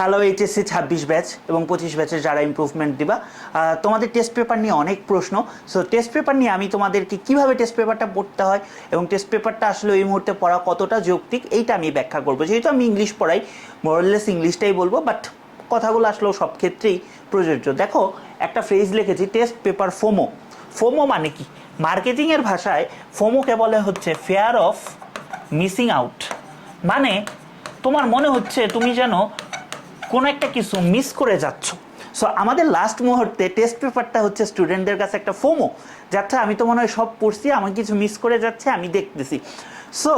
Hello HSC 26 batch এবং 25 ব্যাচের যারা ইমপ্রুভমেন্ট দিবা, তোমাদের টেস্ট পেপার নিয়ে অনেক প্রশ্ন। সো টেস্ট পেপার নিয়ে আমি তোমাদেরকে কিভাবে টেস্ট পেপারটা পড়তে হয় এবং টেস্ট পেপারটা আসলে এই মুহূর্তে পড়া কতটা যৌক্তিক এইটা আমি ব্যাখ্যা করবো। যেহেতু আমি ইংলিশ পড়াই, মোরাললেস ইংলিশটাই বলবো, বাট কথাগুলো আসলেও সব ক্ষেত্রেই প্রযোজ্য। দেখো, একটা ফ্রেজ লিখেছি, টেস্ট পেপার ফোমো। ফোমো মানে কি? মার্কেটিংয়ের ভাষায় ফোমোকে বলে হচ্ছে ফেয়ার অফ মিসিং আউট। মানে তোমার মনে হচ্ছে তুমি যেন কোনো একটা কিছু মিস করে যাচ্ছ। সো আমাদের লাস্ট মুহূর্তে টেস্ট পেপারটা হচ্ছে স্টুডেন্টদের কাছে একটা ফোমো, যাতে আমি তো মনে হয় সব পড়ছি, আমার কিছু মিস করে যাচ্ছে, আমি দেখতেছি। সো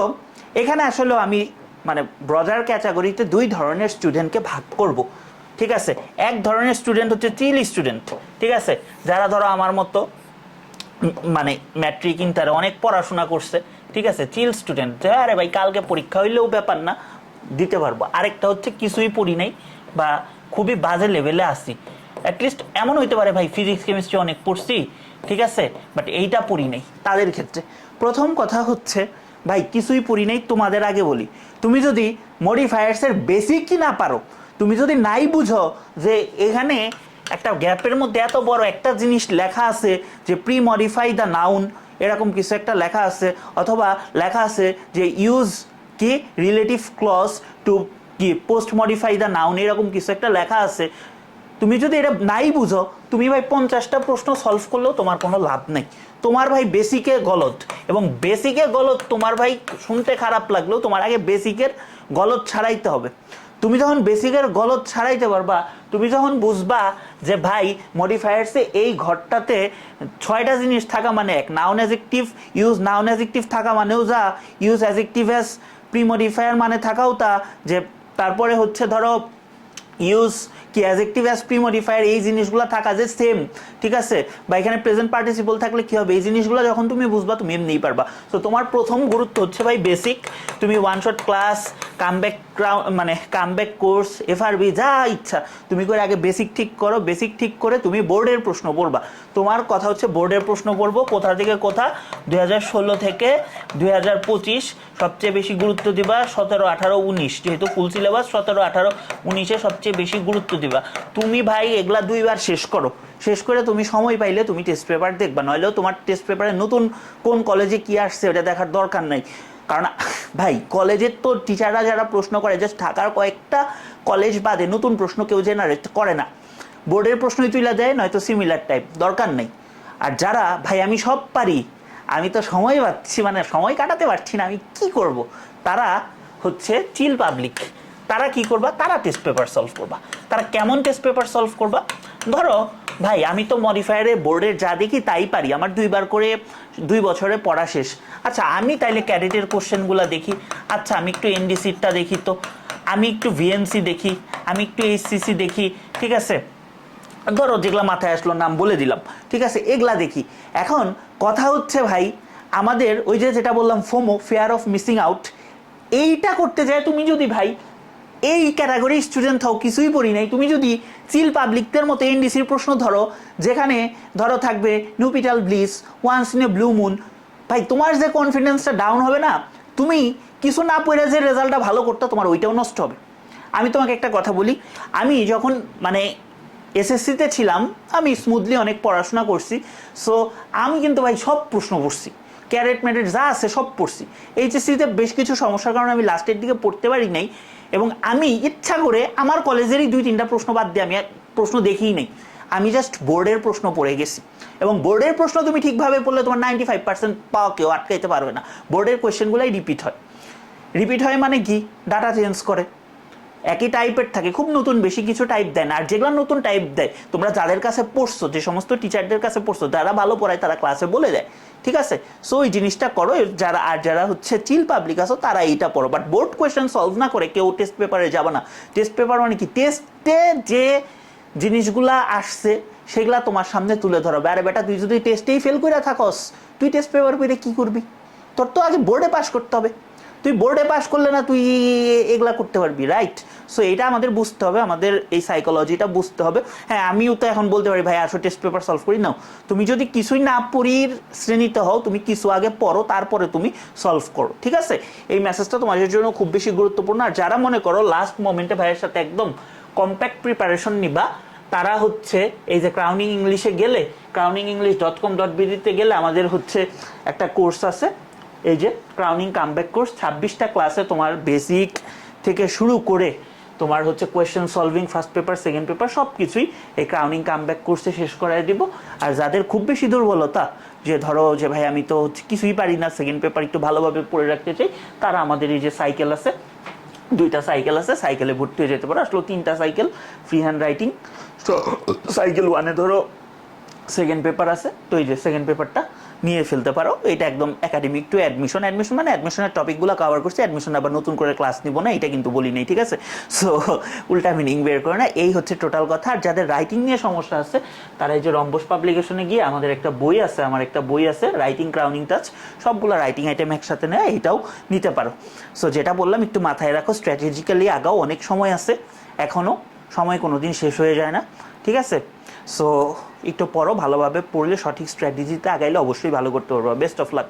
এখানে আসলে আমি মানে ব্রডার ক্যাটাগরিতে দুই ধরনের স্টুডেন্টকে ভাগ করব, ঠিক আছে? এক ধরনের স্টুডেন্ট হচ্ছে চিল স্টুডেন্ট, ঠিক আছে, যারা ধরো আমার মতো মানে ম্যাট্রিক ইন্টারে অনেক পড়াশোনা করছে, ঠিক আছে, চিল স্টুডেন্ট, আরে ভাই কালকে পরীক্ষা হইলেও ব্যাপার না, দিতে পারবো। আরেকটা হচ্ছে কিছুই পড়ি নাই বা খুবই বাজে লেভেলে আসি। অ্যাটলিস্ট এমন হইতে পারে ভাই ফিজিক্স কেমিস্ট্রি অনেক পড়ছি, ঠিক আছে, বাট এইটা পড়ি নাই। তাদের ক্ষেত্রে প্রথম কথা হচ্ছে ভাই কিছুই পড়ি নাই, তোমাদের আগে বলি, তুমি যদি মডিফায়ার্সের বেসিকই না পারো, তুমি যদি নাই বুঝো যে এখানে একটা গ্যাপের মধ্যে এত বড় একটা জিনিস লেখা আছে যে প্রি মডিফাই দ্য নাউন, এরকম কিছু একটা লেখা আছে, অথবা লেখা আছে যে ইউজ কি রিলেটিভ ক্লজ টু কি পোস্ট মডিফাই দ্য নাউন, এরকম কিছু একটা লেখা আছে, তুমি যদি এটা নাই বুঝো, তুমি ভাই 50টা প্রশ্ন সলভ করলেও তোমার কোনো লাভ নেই। তোমার ভাই বেসিকে গলত, এবং বেসিকে গলত তোমার ভাই শুনতে খারাপ লাগলেও তোমার আগে বেসিকের গলত ছাড়াইতে হবে। তুমি যখন বেসিকের গলত ছাড়াইতে পারবা, তুমি যখন বুঝবা যে ভাই মডিফায়ার্সে এই ঘরটাতে 6টা জিনিস থাকা মানে এক, noun adjective, use noun adjective থাকা মানেও যা, use adjective as pre modifier মানে থাকাও তা, যে তারপরে হচ্ছে ধরো ইউজ কি অ্যাজেক্টিভ অ্যাজ প্রি মডিফায়ার, এই জিনিসগুলো থাকা যে সেম, ঠিক আছে, বা এখানে প্রেজেন্ট পার্টিসিপল থাকলে কি হবে, এই জিনিসগুলো যখন তুমি বুঝবা তুমি এমনিই পারবা। তো তোমার প্রথম গুরুত্ব হচ্ছে ভাই বেসিক। তুমি ওয়ান শট ক্লাস, কামব্যাক মানে কামব্যাক কোর্স, এফআরবি যা ইচ্ছা তুমি করে আগে বেসিক ঠিক করো। বেসিক ঠিক করে তুমি বোর্ডের প্রশ্ন পড়বা। তোমার কথা হচ্ছে বোর্ডের প্রশ্ন পড়বো কোথা থেকে কোথা, 2016 থেকে 2025 সবচেয়ে বেশি গুরুত্ব দিবা, 17, 18, 19, যেহেতু ফুল সিলেবাস 17, 18, 19-এ সবচেয়ে বেশি গুরুত্ব দিবা। তুমি ভাই এগুলা 2বার শেষ করো, শেষ করে তুমি সময় পাইলে তুমি টেস্ট পেপার দেখবা, নইলেও তোমার টেস্ট পেপারে নতুন কোন কলেজে কি আসছে ওটা দেখার দরকার নাই। কারণ ভাই কলেজের তো টিচাররা যারা প্রশ্ন করে, জাস্ট ঢাকার কয়েকটা কলেজ বাদে নতুন প্রশ্ন কেউ জেনারেট করে না, বোর্ডের প্রশ্নই তুলে দেয়, নয়তো সিমিলার টাইপ, দরকার নেই। আর যারা ভাই আমি সব পারি, আমি তো সময় পাচ্ছি, মানে সময় কাটাতে পারছি না, আমি কি করব, তারা হচ্ছে চিল পাবলিক। তারা কি করবা, তারা টেস্ট পেপার সলভ করবা। তারা কেমন টেস্ট পেপার সলভ করবা? ধরো ভাই আমি তো মডিফায়ারে বোর্ডের যা দেখি তাই পারি, আমার 2বার করে 2 বছরে পড়া শেষ। আচ্ছা আমি তাইলে ক্যাডেটের কোশ্চেনগুলো দেখি, আচ্ছা আমি একটু এনডিসিটা দেখি, তো আমি একটু ভিএনসি দেখি, আমি একটু এইচসিসি দেখি, ঠিক আছে, ধরো যেগুলা মাথায় আসলো নাম বলে দিলাম, ঠিক আছে, এগুলা দেখি। এখন কথা হচ্ছে ভাই আমাদের ওই যে যেটা বললাম FOMO, fair of missing out, এইটা করতে যায় তুমি যদি ভাই এই ক্যাটাগরি স্টুডেন্ট হও, কিছুই পড়ি নাই, তুমি যদি চিল পাবলিকদের মতো এনডিসির প্রশ্ন ধরো, যেখানে ধরো থাকবে nuptial bliss, once in a blue moon, ভাই তোমার যে কনফিডেন্সটা ডাউন হবে না, তুমি কিছু না পড়ে যে রেজাল্টটা ভালো করতে, তোমার ওইটাও নষ্ট হবে। আমি তোমাকে একটা কথা বলি, আমি যখন মানে এসএসসিতে ছিলাম, আমি স্মুথলি অনেক পড়াশোনা করছি। সো আমি কিন্তু ভাই সব প্রশ্ন পড়ছি, ক্যারেট ম্যারেট যা আছে সব পড়ছি। এইচএসসিতে বেশ কিছু সমস্যার কারণে আমি লাস্টের দিকে পড়তে পারি নাই, এবং আমি ইচ্ছা করে আমার কলেজেরই 2-3টা প্রশ্ন বাদ দিয়ে আমি প্রশ্ন দেখিই নাই, আমি জাস্ট বোর্ডের প্রশ্ন পড়ে গেছি। এবং বোর্ডের প্রশ্ন তুমি ঠিকভাবে পড়লে তোমার 95% পাওয়া কেউ আটকাইতে পারবে না। বোর্ডের কোয়েশ্চেনগুলোই রিপিট হয়। রিপিট হয় মানে কি, ডাটা চেঞ্জ করে, একই টাইপের থাকে, খুব নতুন বেশি কিছু টাইপ দেয় না। আর যেগুলো নতুন টাইপ দেয়, তোমরা যাদের কাছে পড়ছো, যে সমস্ত টিচারদের কাছে পড়ছো, যারা ভালো পড়ায় তারা ক্লাসে বলে দেয়, ঠিক আছে। সো ওই জিনিসটা করো। যারা আর যারা হচ্ছে চিল পাবলিক আছো তারা এইটা পড়ো, বাট বোর্ড কোয়েশ্চেন সলভ না করে কেউ টেস্ট পেপারে যাবে না। টেস্ট পেপার মানে কি, টেস্টে যে জিনিসগুলা আসছে সেগুলা তোমার সামনে তুলে ধরবে। আরে বেটা তুই যদি টেস্টেই ফেল করে থাকস, তুই টেস্ট পেপার পেরে কি করবি? তোর তো আগে বোর্ডে পাস করতে হবে, তুই বোর্ডে পাস করলে না তুই এগুলা করতে পারবি, রাইট? সো এটা আমাদের বুঝতে হবে, আমাদের এই সাইকোলজিটা বুঝতে হবে। হ্যাঁ আমিও তো এখন বলতে পারি ভাই আসো টেস্ট পেপার সলভ করি, নাও তুমি যদি কিছুই না পড়ির শ্রেণীতে হও, তুমি কিছু আগে পড়ো, তারপরে তুমি সলভ করো, ঠিক আছে? এই মেসেজটা তোমাদের জন্য খুব বেশি গুরুত্বপূর্ণ। আর যারা মনে করো লাস্ট মোমেন্টে ভাইয়ের সাথে একদম কম্প্যাক্ট প্রিপারেশন নিবা তারা হচ্ছে এই যে ক্রাউনিং ইংলিশে গেলে crowningenglish.com.bd গেলে আমাদের হচ্ছে একটা কোর্স আছে, এই যে ক্রাউনিং কামব্যাক কোর্স। 26টা ক্লাসে তোমার বেসিক থেকে শুরু করে তোমার হচ্ছে question solving, first paper, second paper সব কিছুই এই ক্রাউনিং কামব্যাক কোর্সে শেষ করাই দিব। আর যাদের খুব বেশি দুর্বলতা, যে ধরো যে ভাই আমি তো হচ্ছে কিছুই পারি না, সেকেন্ড পেপার একটু ভালোভাবে পড়ে রাখতে চাই, তারা আমাদের এই যে সাইকেল আছে, 2টা সাইকেল আছে, সাইকেলে ভর্তি হয়ে যেতে পারো। আসলে 3টা সাইকেল ফ্রি হ্যান্ড রাইটিং। তো সাইকেল 1-এ ধরো সেকেন্ড পেপার আছে, তো এই যে সেকেন্ড পেপারটা নিয়ে ফেলতে পারো। এটা একদম একাডেমিক টু অ্যাডমিশন মানে অ্যাডমিশনের টপিকগুলো কভার করছে, অ্যাডমিশন আবার নতুন করে ক্লাস নিব না এটা কিন্তু বলি নেই, ঠিক আছে? সো উল্টা মিনিং বের করে না, এই হচ্ছে টোটাল কথা। আর যাদের রাইটিং নিয়ে সমস্যা আছে তারা এই যে রম্বস পাবলিকেশনে গিয়ে আমাদের একটা বই আছে, রাইটিং ক্রাউনিং টাচ, সবগুলো রাইটিং আইটেম একসাথে নেয়, এটাও নিতে পারো। সো যেটা বললাম একটু মাথায় রাখো, স্ট্র্যাটেজিক্যালি আগাও, অনেক সময় আছে এখনও, সময় কোনো দিন শেষ হয়ে যায় না, ঠিক আছে? সো একটু পড়ো, ভালোভাবে পড়লে সঠিক স্ট্র্যাটেজিতে আগাইলে অবশ্যই ভালো করতে পারবো। Best of luck.